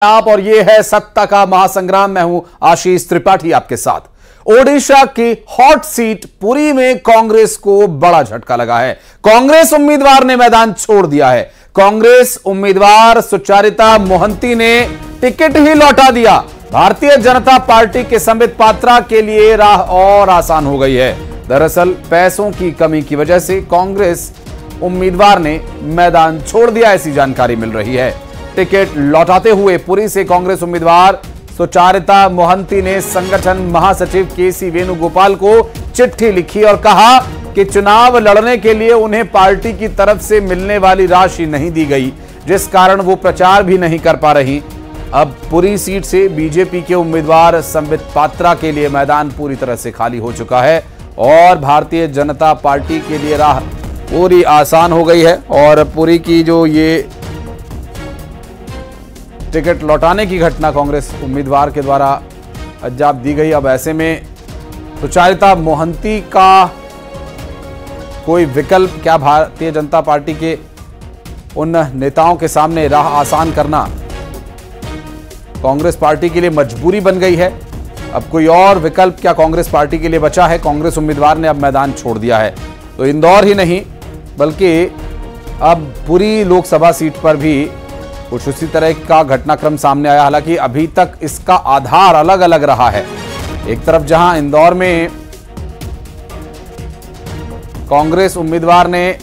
आप और ये है सत्ता का महासंग्राम। मैं हूं आशीष त्रिपाठी आपके साथ। ओडिशा की हॉट सीट पुरी में कांग्रेस को बड़ा झटका लगा है। कांग्रेस उम्मीदवार ने मैदान छोड़ दिया है। कांग्रेस उम्मीदवार सुचारिता मोहंती ने टिकट ही लौटा दिया। भारतीय जनता पार्टी के संबित पात्रा के लिए राह और आसान हो गई है। दरअसल पैसों की कमी की वजह से कांग्रेस उम्मीदवार ने मैदान छोड़ दिया, ऐसी जानकारी मिल रही है। टिकट लौटाते हुए पुरी से कांग्रेस उम्मीदवार सुचारिता मोहंती ने संगठन महासचिव केसी वेणुगोपाल को चिट्ठी लिखी और कहा कि चुनाव लड़ने के लिए उन्हें पार्टी की तरफ से मिलने वाली राशि नहीं दी गई, जिस कारण वो प्रचार भी नहीं कर पा रही। अब पुरी सीट से बीजेपी के उम्मीदवार संबित पात्रा के लिए मैदान पूरी तरह से खाली हो चुका है और भारतीय जनता पार्टी के लिए राह पूरी आसान हो गई है। और पुरी की जो ये टिकट लौटाने की घटना कांग्रेस उम्मीदवार के द्वारा अंजाम दी गई। अब ऐसे में सुचारिता मोहंती का कोई विकल्प क्या? भारतीय जनता पार्टी के उन नेताओं के सामने राह आसान करना कांग्रेस पार्टी के लिए मजबूरी बन गई है। अब कोई और विकल्प क्या कांग्रेस पार्टी के लिए बचा है? कांग्रेस उम्मीदवार ने अब मैदान छोड़ दिया है। तो इंदौर ही नहीं बल्कि अब पुरी लोकसभा सीट पर भी कुछ उसी तरह का घटनाक्रम सामने आया। हालांकि अभी तक इसका आधार अलग अलग रहा है। एक तरफ जहां इंदौर में कांग्रेस उम्मीदवार ने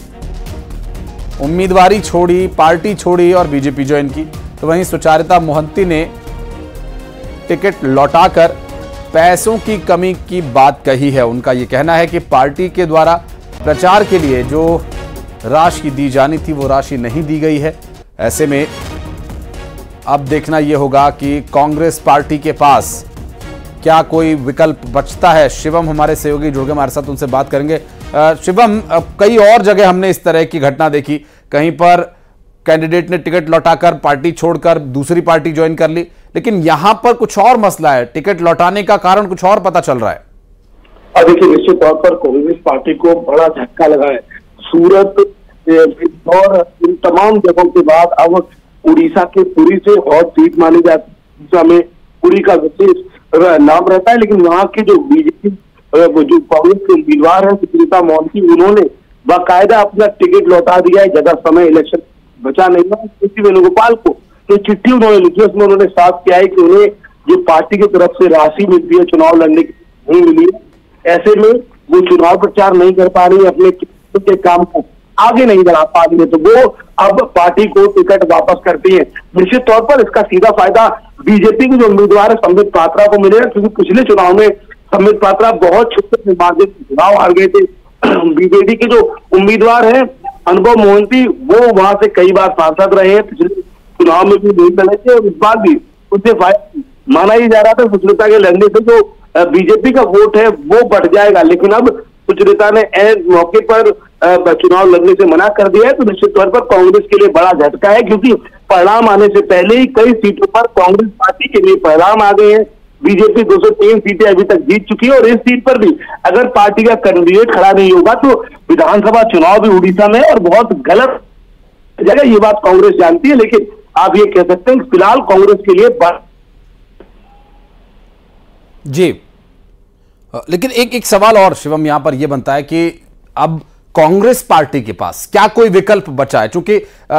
उम्मीदवारी छोड़ी, पार्टी छोड़ी और बीजेपी ज्वाइन की, तो वहीं सुचारिता मोहंती ने टिकट लौटाकर पैसों की कमी की बात कही है। उनका यह कहना है कि पार्टी के द्वारा प्रचार के लिए जो राशि दी जानी थी वो राशि नहीं दी गई है। ऐसे में अब देखना यह होगा कि कांग्रेस पार्टी के पास क्या कोई विकल्प बचता है। शिवम हमारे सहयोगी जुड़ गए हमारे साथ, उनसे बात करेंगे। शिवम, कई और जगह हमने इस तरह की घटना देखी, कहीं पर कैंडिडेट ने टिकट लौटाकर पार्टी छोड़कर दूसरी पार्टी ज्वाइन कर ली, लेकिन यहां पर कुछ और मसला है। टिकट लौटाने का कारण कुछ और पता चल रहा है। अब देखिए, निश्चित तौर पर कांग्रेस पार्टी को बड़ा झटका लगा है। सूरत और इन तमाम जगहों के बाद अब उड़ीसा के पुरी से हॉट सीट मानी जाती है। पुरी का विशेष नाम रहता है, लेकिन वहां के जो बीजेपी जो कांग्रेस के उम्मीदवार है सुचारिता मोहंती, उन्होंने बाकायदा अपना टिकट लौटा दिया है। ज्यादा समय इलेक्शन बचा नहीं था। केसी वेणुगोपाल को जो चिट्ठी उन्होंने लिखी उसमें उन्होंने साफ किया है कि उन्हें जो पार्टी की तरफ से राशि मिलती है चुनाव लड़ने की नहीं मिली है। ऐसे में वो चुनाव प्रचार नहीं कर पा रही है, अपने काम को आगे नहीं बढ़ा पा रही है, तो वो अब पार्टी को टिकट वापस करती है। निश्चित तौर पर इसका सीधा फायदा बीजेपी के जो उम्मीदवार है संबित पात्रा को मिलेगा, क्योंकि पिछले चुनाव में संबित पात्रा बहुत छोटे मार्जिन से चुनाव हार गए थे। बीजेपी के जो उम्मीदवार हैं अनुभव मोहंती, वो वहां से कई बार सांसद रहे हैं, पिछले चुनाव में भी नहीं लड़े थे और इस बार भी उससे फायदा माना ही जा रहा था। सुचरिता के लड़ने से जो बीजेपी का वोट है वो बढ़ जाएगा, लेकिन अब सुचरिता ने ऐन मौके पर चुनाव लड़ने से मना कर दिया है। तो निश्चित तौर पर कांग्रेस के लिए बड़ा झटका है, क्योंकि परिणाम आने से पहले ही कई सीटों पर कांग्रेस पार्टी के लिए परिणाम आ गए हैं। बीजेपी 203 सीटें अभी तक जीत चुकी है और इस सीट पर भी अगर पार्टी का कैंडिडेट खड़ा नहीं होगा तो विधानसभा चुनाव भी उड़ीसा में और बहुत गलत जगह, ये बात कांग्रेस जानती है। लेकिन आप ये कह सकते हैं फिलहाल कांग्रेस के लिए जी। लेकिन एक सवाल और शिवम यहां पर यह बनता है कि अब कांग्रेस पार्टी के पास क्या कोई विकल्प बचा है? क्योंकि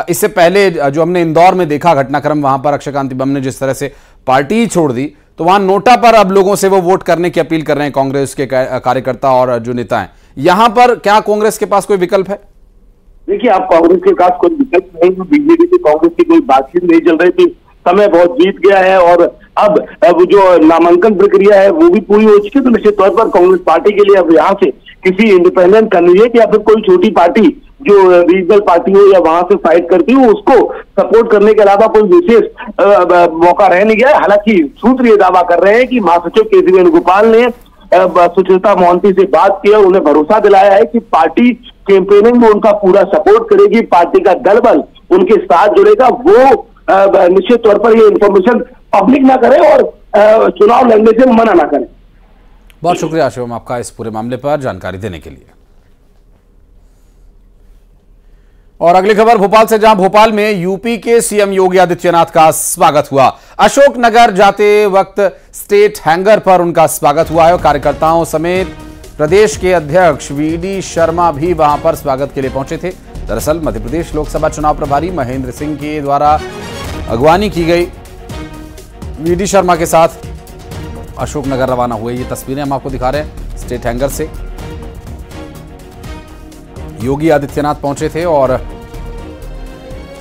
इससे पहले जो हमने इंदौर में देखा घटनाक्रम, वहां पर अक्षय कांति बम ने जिस तरह से पार्टी ही छोड़ दी, तो वहां नोटा पर अब लोगों से वो वोट करने की अपील कर रहे हैं कांग्रेस के कार्यकर्ता और जो नेता हैं। यहां पर क्या कांग्रेस के पास कोई विकल्प है? देखिए, आप कांग्रेस के पास कोई विकल्प नहीं, बीजेपी से कांग्रेस की कोई बातचीत नहीं चल रही थी। समय बहुत बीत गया है और अब जो नामांकन प्रक्रिया है वो भी पूरी हो चुकी है। तो निश्चित तौर पर कांग्रेस पार्टी के लिए अब यहाँ से किसी इंडिपेंडेंट कैंडिडेट या फिर कोई छोटी पार्टी जो रीजनल पार्टी हो या वहां से फाइट करती हो उसको सपोर्ट करने के अलावा कोई विशेष मौका रह नहीं गया है। हालांकि सूत्र ये दावा कर रहे हैं कि महासचिव केसी वेणुगोपाल ने सुचरिता मोहंती से बात की और उन्हें भरोसा दिलाया है कि पार्टी कैंपेनिंग में उनका पूरा सपोर्ट करेगी, पार्टी का दल बल उनके साथ जुड़ेगा। वो निश्चित तौर पर ये इंफॉर्मेशन पब्लिक ना करे और चुनाव लड़ने से मना ना करें। बहुत शुक्रिया शिवम आपका इस पूरे मामले पर जानकारी देने के लिए। और अगली खबर भोपाल से, जहां भोपाल में यूपी के सीएम योगी आदित्यनाथ का स्वागत हुआ। अशोकनगर जाते वक्त स्टेट हैंगर पर उनका स्वागत हुआ है और कार्यकर्ताओं समेत प्रदेश के अध्यक्ष वीडी शर्मा भी वहां पर स्वागत के लिए पहुंचे थे। दरअसल मध्य प्रदेश लोकसभा चुनाव प्रभारी महेंद्र सिंह के द्वारा अगवानी की गई वीडी शर्मा के साथ अशोकनगर रवाना हुए। ये तस्वीरें हम आपको दिखा रहे हैं स्टेट हैंगर से। योगी आदित्यनाथ पहुंचे थे और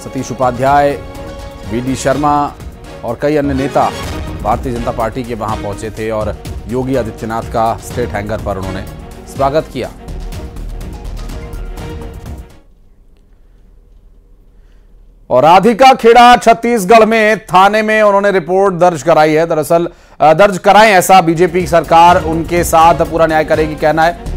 सतीश उपाध्याय, वीडी शर्मा और कई अन्य नेता भारतीय जनता पार्टी के वहां पहुंचे थे और योगी आदित्यनाथ का स्टेट हैंगर पर उन्होंने स्वागत किया। और राधिका खेड़ा छत्तीसगढ़ में थाने में उन्होंने रिपोर्ट दर्ज कराई है। दरअसल दर्ज कराएं, ऐसा बीजेपी सरकार उनके साथ पूरा न्याय करेगी, कहना है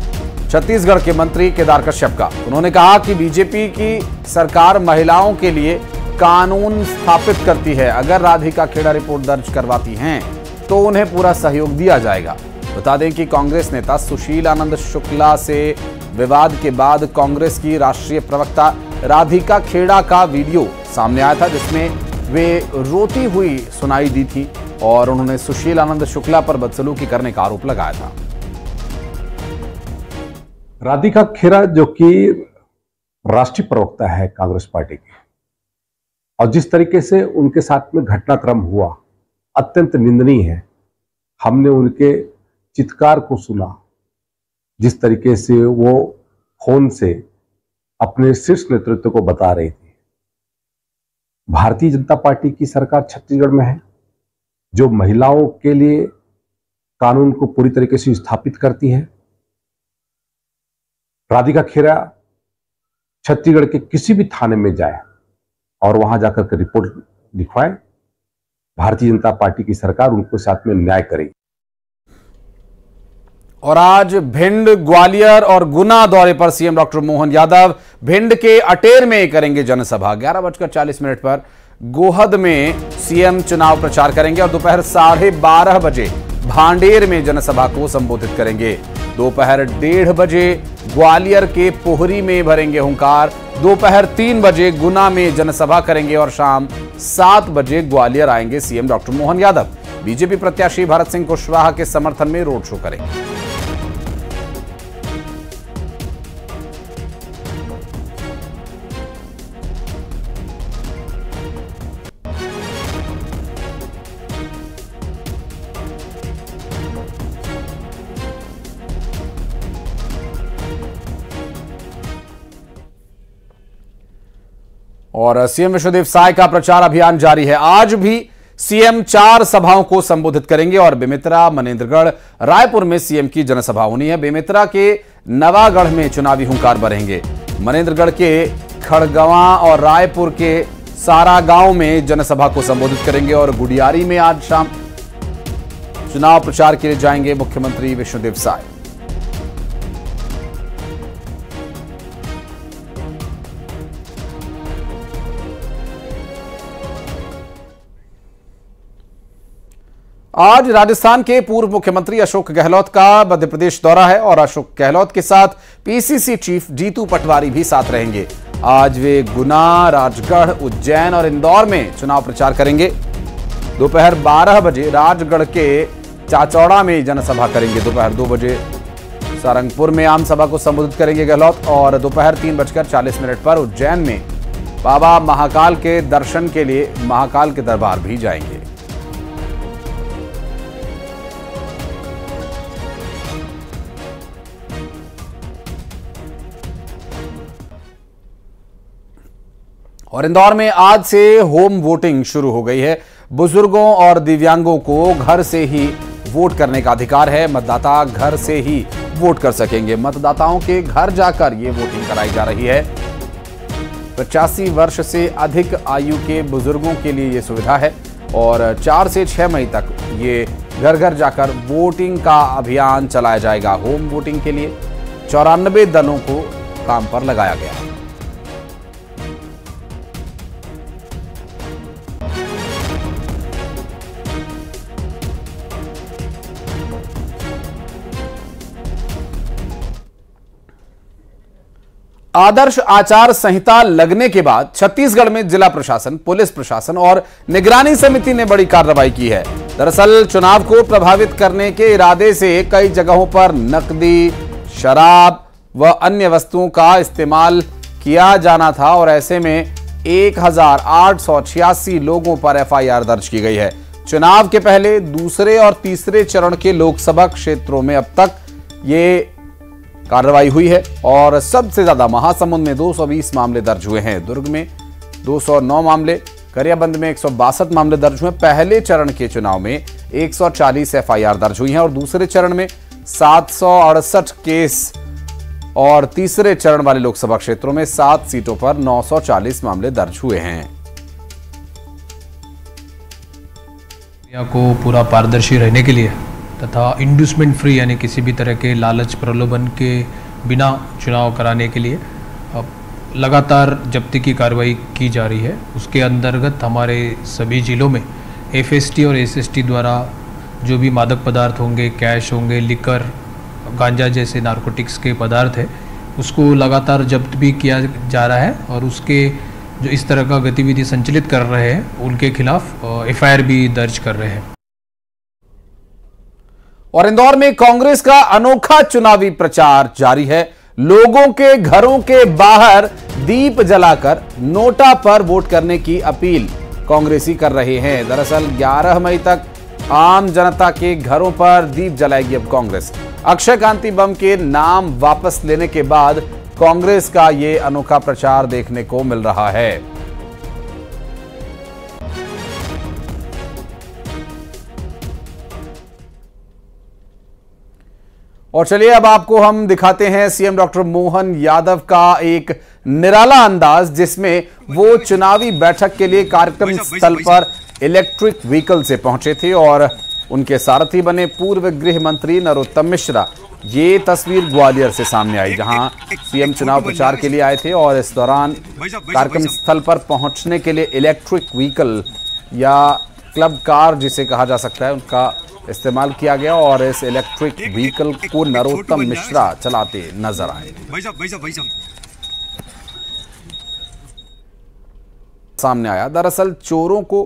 छत्तीसगढ़ के मंत्री केदार कश्यप का। उन्होंने कहा कि बीजेपी की सरकार महिलाओं के लिए कानून स्थापित करती है। अगर राधिका खेड़ा रिपोर्ट दर्ज करवाती हैं तो उन्हें पूरा सहयोग दिया जाएगा। बता दें कि कांग्रेस नेता सुशील आनंद शुक्ला से विवाद के बाद कांग्रेस की राष्ट्रीय प्रवक्ता राधिका खेड़ा का वीडियो सामने आया था, जिसमें वे रोती हुई सुनाई दी थी और उन्होंने सुशील आनंद शुक्ला पर बदसलूकी करने का आरोप लगाया था। राधिका खेड़ा जो कि राष्ट्रीय प्रवक्ता है कांग्रेस पार्टी की, और जिस तरीके से उनके साथ में घटनाक्रम हुआ अत्यंत निंदनीय है। हमने उनके चित्कार को सुना, जिस तरीके से वो फोन से अपने शीर्ष नेतृत्व को बता रही थी। भारतीय जनता पार्टी की सरकार छत्तीसगढ़ में है, जो महिलाओं के लिए कानून को पूरी तरीके से स्थापित करती है। राधिका खेड़ा छत्तीसगढ़ के किसी भी थाने में जाए और वहां जाकर के रिपोर्ट लिखवाए, भारतीय जनता पार्टी की सरकार उनके साथ में न्याय करेगी। और आज भिंड, ग्वालियर और गुना दौरे पर सीएम डॉक्टर मोहन यादव भिंड के अटेर में करेंगे जनसभा। 11:40 पर गोहद में सीएम चुनाव प्रचार करेंगे और दोपहर 12:30 बजे भांडेर में जनसभा को संबोधित करेंगे। दोपहर 1:30 बजे ग्वालियर के पोहरी में भरेंगे हुंकार। दोपहर 3 बजे गुना में जनसभा करेंगे और शाम 7 बजे ग्वालियर आएंगे CM doctor Mohan Yadav. BJP प्रत्याशी भरत सिंह कुशवाहा के समर्थन में रोड शो करेंगे। और सीएम विश्वदेव साय का प्रचार अभियान जारी है। आज भी सीएम 4 सभाओं को संबोधित करेंगे और बेमेतरा, मनेन्द्रगढ़, रायपुर में सीएम की जनसभा होनी है। बेमेतरा के नवागढ़ में चुनावी हुंकार भरेंगे। मनेन्द्रगढ़ के खड़गवां और रायपुर के सारागांव में जनसभा को संबोधित करेंगे और गुडियारी में आज शाम चुनाव प्रचार के लिए जाएंगे मुख्यमंत्री विश्वदेव साय। आज राजस्थान के पूर्व मुख्यमंत्री अशोक गहलोत का मध्य प्रदेश दौरा है और अशोक गहलोत के साथ पीसीसी चीफ जीतू पटवारी भी साथ रहेंगे। आज वे गुना, राजगढ़, उज्जैन और इंदौर में चुनाव प्रचार करेंगे। दोपहर 12 बजे राजगढ़ के चाचौड़ा में जनसभा करेंगे। दोपहर 2 बजे सारंगपुर में आम सभा को संबोधित करेंगे गहलोत और दोपहर 3:40 पर उज्जैन में बाबा महाकाल के दर्शन के लिए महाकाल के दरबार भी जाएंगे। और इंदौर में आज से होम वोटिंग शुरू हो गई है। बुजुर्गों और दिव्यांगों को घर से ही वोट करने का अधिकार है। मतदाता घर से ही वोट कर सकेंगे। मतदाताओं के घर जाकर ये वोटिंग कराई जा रही है। 85 वर्ष से अधिक आयु के बुजुर्गों के लिए ये सुविधा है और 4 से 6 मई तक ये घर घर जाकर वोटिंग का अभियान चलाया जाएगा। होम वोटिंग के लिए 94 दलों को काम पर लगाया गया है। आदर्श आचार संहिता लगने के बाद छत्तीसगढ़ में जिला प्रशासन, पुलिस प्रशासन और निगरानी समिति ने बड़ी कार्रवाई की है। दरअसल चुनाव को प्रभावित करने के इरादे से कई जगहों पर नकदी, शराब व अन्य वस्तुओं का इस्तेमाल किया जाना था और ऐसे में 1886 लोगों पर एफआईआर दर्ज की गई है। चुनाव के पहले दूसरे और तीसरे चरण के लोकसभा क्षेत्रों में अब तक ये कार्रवाई हुई है और सबसे ज्यादा महासमुंद में 220 मामले दर्ज हुए हैं। दुर्ग में 209 मामले, गरियाबंद में 162 मामले दर्ज हुए। पहले चरण के चुनाव में 140 एफआईआर दर्ज हुई हैं और दूसरे चरण में 768 केस और तीसरे चरण वाले लोकसभा क्षेत्रों में 7 सीटों पर 940 मामले दर्ज हुए हैं। को पूरा पारदर्शी रहने के लिए तथा इंड्यूसमेंट फ्री यानी किसी भी तरह के लालच प्रलोभन के बिना चुनाव कराने के लिए लगातार जब्ती की कार्रवाई की जा रही है। उसके अंतर्गत हमारे सभी जिलों में एफएसटी और एसएसटी द्वारा जो भी मादक पदार्थ होंगे, कैश होंगे, लिकर, गांजा जैसे नारकोटिक्स के पदार्थ है, उसको लगातार जब्त भी किया जा रहा है और उसके जो इस तरह का गतिविधि संचालित कर रहे हैं उनके खिलाफ एफआईआर भी दर्ज कर रहे हैं। और इंदौर में कांग्रेस का अनोखा चुनावी प्रचार जारी है। लोगों के घरों के बाहर दीप जलाकर नोटा पर वोट करने की अपील कांग्रेसी कर रहे हैं। दरअसल 11 मई तक आम जनता के घरों पर दीप जलाएगी अब कांग्रेस। अक्षय कांति बम के नाम वापस लेने के बाद कांग्रेस का यह अनोखा प्रचार देखने को मिल रहा है। और चलिए अब आपको हम दिखाते हैं सीएम डॉक्टर मोहन यादव का एक निराला अंदाज, जिसमें वो चुनावी बैठक के लिए कार्यक्रम स्थल पर इलेक्ट्रिक व्हीकल से पहुंचे थे और उनके सारथी बने पूर्व गृह मंत्री नरोत्तम मिश्रा। ये तस्वीर ग्वालियर से सामने आई, जहां सीएम चुनाव प्रचार के लिए आए थे और इस दौरान कार्यक्रम स्थल पर पहुंचने के लिए इलेक्ट्रिक व्हीकल या क्लब कार जिसे कहा जा सकता है, उनका इस्तेमाल किया गया और इस इलेक्ट्रिक व्हीकल को नरोत्तम मिश्रा चलाते नजर आए। सामने आया, दरअसल चोरों को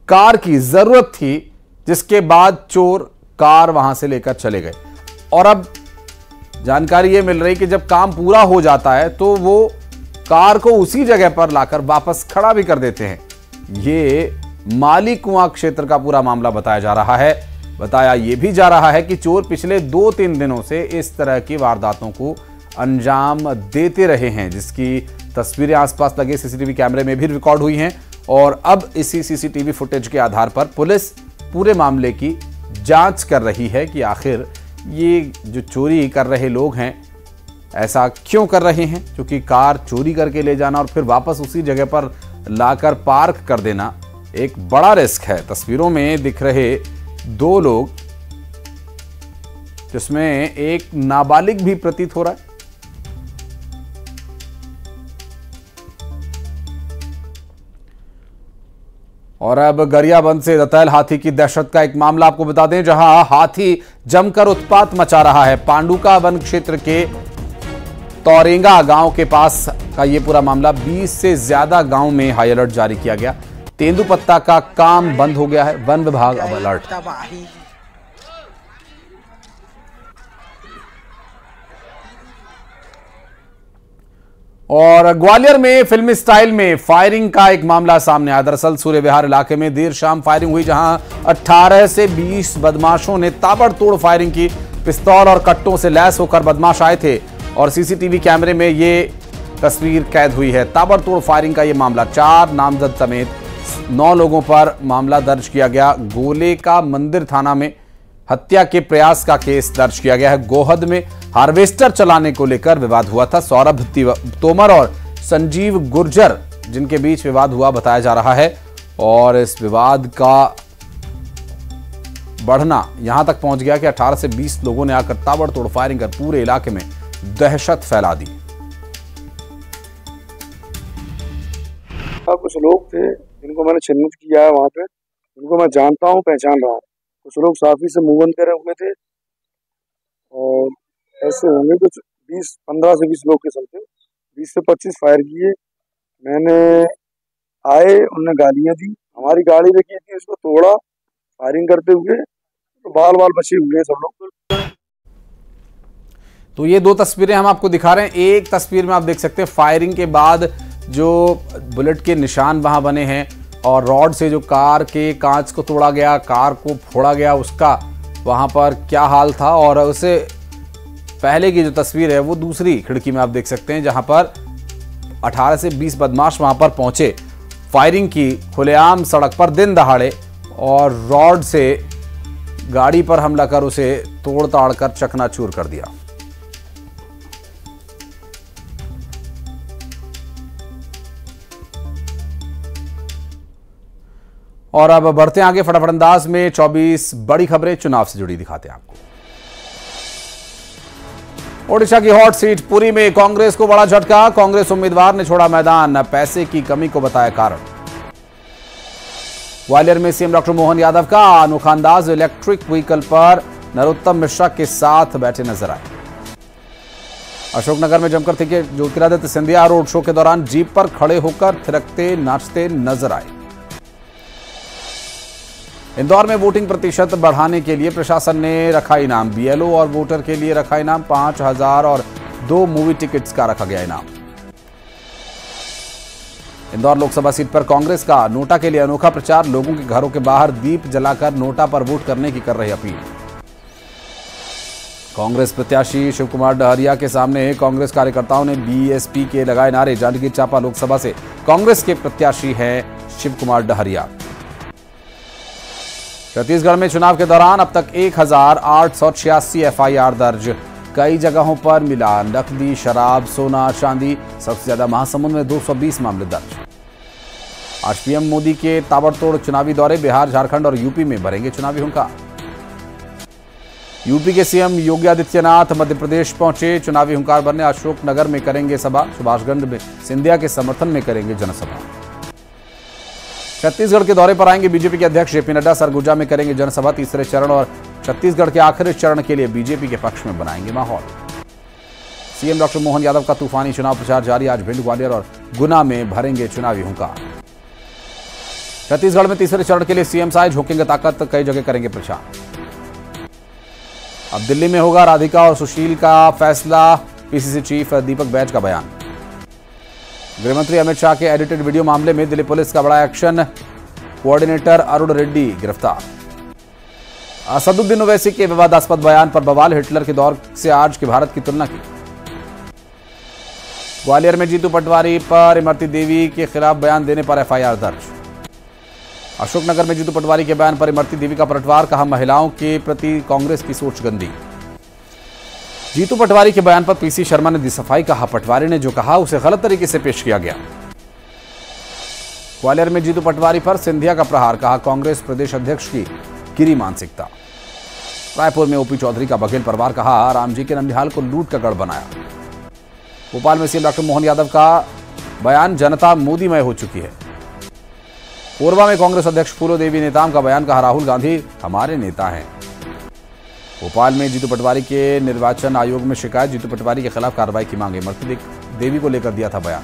कार की जरूरत थी, जिसके बाद चोर कार वहां से लेकर चले गए। और अब जानकारी यह मिल रही कि जब काम पूरा हो जाता है तो वो कार को उसी जगह पर लाकर वापस खड़ा भी कर देते हैं। ये माली कुआं क्षेत्र का पूरा मामला बताया जा रहा है। बताया यह भी जा रहा है कि चोर पिछले 2-3 दिनों से इस तरह की वारदातों को अंजाम देते रहे हैं, जिसकी तस्वीरें आसपास लगे सीसीटीवी कैमरे में भी रिकॉर्ड हुई हैं। और अब इसी सीसीटीवी फुटेज के आधार पर पुलिस पूरे मामले की जांच कर रही है कि आखिर ये जो चोरी कर रहे लोग हैं ऐसा क्यों कर रहे हैं, क्योंकि कार चोरी करके ले जाना और फिर वापस उसी जगह पर लाकर पार्क कर देना एक बड़ा रिस्क है। तस्वीरों में दिख रहे 2 लोग, जिसमें एक नाबालिग भी प्रतीत हो रहा है। और अब गरियाबंद से दंतैल हाथी की दहशत का एक मामला आपको बता दें, जहां हाथी जमकर उत्पात मचा रहा है। पांडुका वन क्षेत्र के तौरेंगा गांव के पास का यह पूरा मामला। 20 से ज्यादा गांव में हाई अलर्ट जारी किया गया। तेंदुपत्ता का काम बंद हो गया है। वन विभाग अब अलर्ट। और ग्वालियर में फिल्मी स्टाइल में फायरिंग का एक मामला सामने आया। दरअसल सूर्य विहार इलाके में देर शाम फायरिंग हुई, जहां 18 से 20 बदमाशों ने ताबड़तोड़ फायरिंग की। पिस्तौल और कट्टों से लैस होकर बदमाश आए थे और सीसीटीवी कैमरे में ये तस्वीर कैद हुई है। ताबड़तोड़ फायरिंग का ये मामला, 4 नामजद समेत 9 लोगों पर मामला दर्ज किया गया। गोले का मंदिर थाना में हत्या के प्रयास का केस दर्ज किया गया है। गोहद में हार्वेस्टर चलाने को लेकर विवाद हुआ था। सौरभ तोमर और संजीव गुर्जर जिनके बीच विवाद हुआ बताया जा रहा है और इस विवाद का बढ़ना यहां तक पहुंच गया कि 18 से 20 लोगों ने आकर ताबड़तोड़ फायरिंग कर पूरे इलाके में दहशत फैला दी। कुछ लोग थे जिनको मैंने चिन्हित किया है, वहां पे जिनको मैं जानता हूं, पहचान रहा हूं। कुछ लोग साफी से मूव ऑन करे हुए थे और ऐसे होंगे कुछ 15 से 20 लोग के चलते 20 से 25 फायर किए। मैंने आए, उनने गालियां दी, हमारी गाड़ी रखी थी उसको तोड़ा फायरिंग करते हुए, तो बाल बाल बचे हुए सब लोग। तो ये 2 तस्वीरें हम आपको दिखा रहे हैं। एक तस्वीर में आप देख सकते हैं फायरिंग के बाद जो बुलेट के निशान वहां बने हैं और रॉड से जो कार के कांच को तोड़ा गया, कार को फोड़ा गया, उसका वहां पर क्या हाल था। और उससे पहले की जो तस्वीर है वो दूसरी खिड़की में आप देख सकते हैं जहां पर 18 से 20 बदमाश वहां पर पहुंचे, फायरिंग की खुलेआम सड़क पर दिन दहाड़े और रॉड से गाड़ी पर हमला कर उसे तोड़ ताड़ कर चकनाचूर कर दिया। और अब बढ़ते हैं आगे फटाफट अंदाज में। 24 बड़ी खबरें चुनाव से जुड़ी दिखाते हैं आपको। ओडिशा की हॉट सीट पुरी में कांग्रेस को बड़ा झटका, कांग्रेस उम्मीदवार ने छोड़ा मैदान, पैसे की कमी को बताया कारण। ग्वालियर में सीएम डॉक्टर मोहन यादव का अनोखा अंदाज, इलेक्ट्रिक व्हीकल पर नरोत्तम मिश्रा के साथ बैठे नजर आए। अशोकनगर में जमकर थे ज्योतिरादित्य सिंधिया रोड शो के दौरान जीप पर खड़े होकर थिरकते नाचते नजर आए। इंदौर में वोटिंग प्रतिशत बढ़ाने के लिए प्रशासन ने रखा इनाम, बीएलओ और वोटर के लिए रखा इनाम 5,000 और 2 मूवी टिकट्स का रखा गया इनाम। इंदौर लोकसभा सीट पर कांग्रेस का नोटा के लिए अनोखा प्रचार, लोगों के घरों के बाहर दीप जलाकर नोटा पर वोट करने की कर रही अपील। कांग्रेस प्रत्याशी शिव कुमार डहरिया के सामने कांग्रेस कार्यकर्ताओं ने बीएसपी के लगाए नारे। जांजगीर चांपा लोकसभा से कांग्रेस के प्रत्याशी हैं शिव कुमार डहरिया। छत्तीसगढ़ में चुनाव के दौरान अब तक 1,886 एफआईआर दर्ज, कई जगहों पर मिला नकदी, शराब, सोना, चांदी, सबसे ज्यादा महासमुंद में 220 मामले दर्ज। आज पीएम मोदी के ताबड़तोड़ चुनावी दौरे, बिहार, झारखंड और यूपी में भरेंगे चुनावी हुंकार। यूपी के सीएम योगी आदित्यनाथ मध्य प्रदेश पहुंचे, चुनावी हुंकार भरने अशोकनगर में करेंगे सभा, सुभाषगंज में सिंधिया के समर्थन में करेंगे जनसभा। छत्तीसगढ़ के दौरे पर आएंगे बीजेपी के अध्यक्ष जेपी नड्डा, सरगुजा में करेंगे जनसभा, तीसरे चरण और छत्तीसगढ़ के आखिरी चरण के लिए बीजेपी के पक्ष में बनाएंगे माहौल। सीएम डॉक्टर मोहन यादव का तूफानी चुनाव प्रचार जारी, आज भिंड, ग्वालियर और गुना में भरेंगे चुनावी हुंकार। छत्तीसगढ़ में तीसरे चरण के लिए सीएम साय झोंकेंगे ताकत, कई जगह करेंगे प्रचार। अब दिल्ली में होगा राधिका और सुशील का फैसला, पीसीसी चीफ दीपक बैज का बयान। गृहमंत्री अमित शाह के एडिटेड वीडियो मामले में दिल्ली पुलिस का बड़ा एक्शन, कोऑर्डिनेटर अरुण रेड्डी गिरफ्तार। असदुद्दीन ओवैसी के विवादास्पद बयान पर बवाल, हिटलर के दौर से आज के भारत की तुलना की। ग्वालियर में जीतू पटवारी पर इमरती देवी के खिलाफ बयान देने पर एफआईआर दर्ज। अशोकनगर में जीतू पटवारी के बयान पर इमरती देवी का पलटवार, कहा महिलाओं के प्रति कांग्रेस की सोच गंदी। जीतू पटवारी के बयान पर पीसी शर्मा ने दी सफाई, कहा पटवारी ने जो कहा उसे गलत तरीके से पेश किया गया। ग्वालियर में जीतू पटवारी पर सिंधिया का प्रहार, कहा कांग्रेस प्रदेश अध्यक्ष की गिरी मानसिकता। रायपुर में ओपी चौधरी का बघेल परिवार, कहा रामजी के नंदिहाल को लूट का गढ़ बनाया। भोपाल में सीएम डॉक्टर मोहन यादव का बयान, जनता मोदीमय हो चुकी है। कोरबा में कांग्रेस अध्यक्ष फूलो देवी नेताम का बयान, कहा राहुल गांधी हमारे नेता हैं। भोपाल में जीतू पटवारी के निर्वाचन आयोग में शिकायत, जीतू पटवारी के खिलाफ कार्रवाई की मांग, इमरती देवी को लेकर दिया था बयान।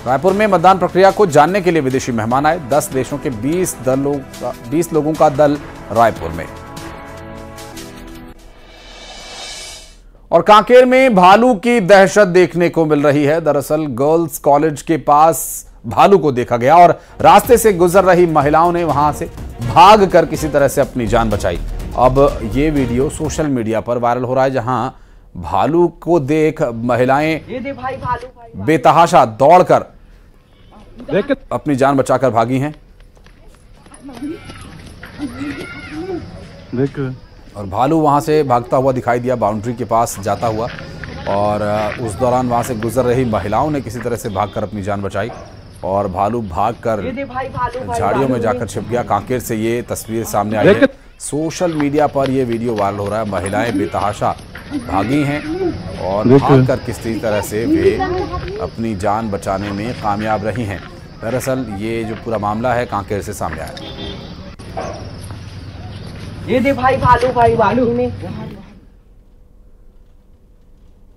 रायपुर में मतदान प्रक्रिया को जानने के लिए विदेशी मेहमान आए, 10 देशों के 20 लोगों का दल रायपुर में। और कांकेर में भालू की दहशत देखने को मिल रही है। दरअसल गर्ल्स कॉलेज के पास भालू को देखा गया और रास्ते से गुजर रही महिलाओं ने वहां से भाग कर किसी तरह से अपनी जान बचाई। अब ये वीडियो सोशल मीडिया पर वायरल हो रहा है, जहां भालू को देख महिलाएं बेतहाशा दौड़कर अपनी जान बचाकर भागी हैं। और भालू वहां से भागता हुआ दिखाई दिया, बाउंड्री के पास जाता हुआ, और उस दौरान वहां से गुजर रही महिलाओं ने किसी तरह से भागकर अपनी जान बचाई और भालू भागकर झाड़ियों में जाकर छिप गया। कांकेर से ये तस्वीर सामने आई है, सोशल मीडिया पर ये वीडियो वायरल हो रहा है। महिलाएं बेतहाशा भागी हैं और भागकर किसी तरह से वे अपनी जान बचाने में कामयाब रही हैं। दरअसल ये जो पूरा मामला है कांकेर से सामने आया। ये दे भाई भालू में।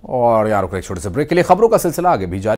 और यार एक छोटे से ब्रेक के लिए खबरों का सिलसिला आगे भी जारी।